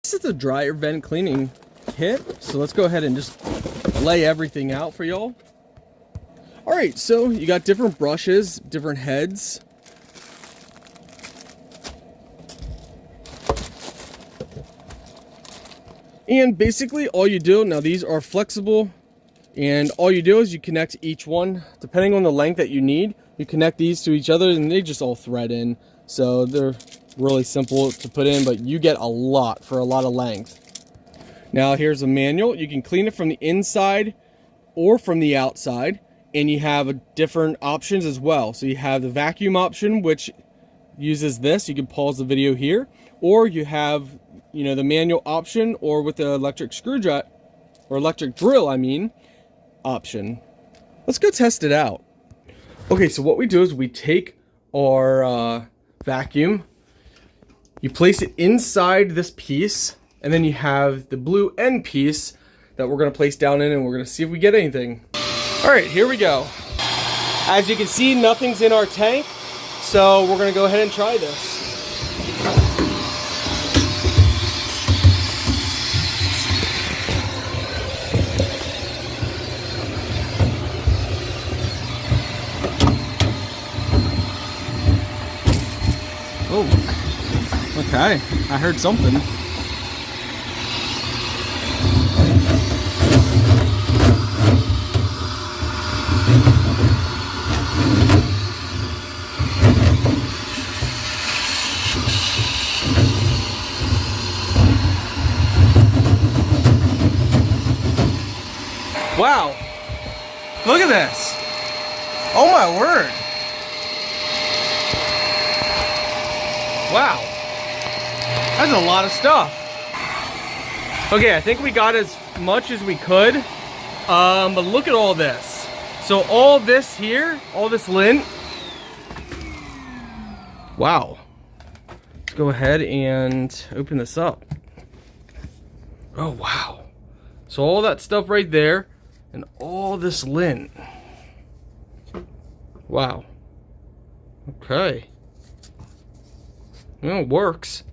This is the dryer vent cleaning kit, so let's go ahead and just lay everything out for y'all. All right, so you got different brushes, different heads. And basically all you do, now these are flexible, and all you do is you connect each one, depending on the length that you need, you connect these to each other and they just all thread in. So they're really simple to put in, but you get a lot for a lot of length. Now here's a manual. You can clean it from the inside or from the outside, and you have different options as well. So you have the vacuum option, which uses this. You can pause the video here, or you have, you know, the manual option, or with the electric screwdriver or electric drill, option. Let's go test it out. Okay, so what we do is we take our vacuum, you place it inside this piece, and then you have the blue end piece that we're going to place down in, and we're going to see if we get anything. All right, here we go. As you can see, nothing's in our tank, so we're going to go ahead and try this. Oh, okay, I heard something. Wow, look at this. Oh my word. Wow, that's a lot of stuff. Okay, I think we got as much as we could, but look at all this. So all this here, all this lint. Wow. Let's go ahead and open this up. Oh, wow. So all that stuff right there, and all this lint. Wow. Okay. Well, it works.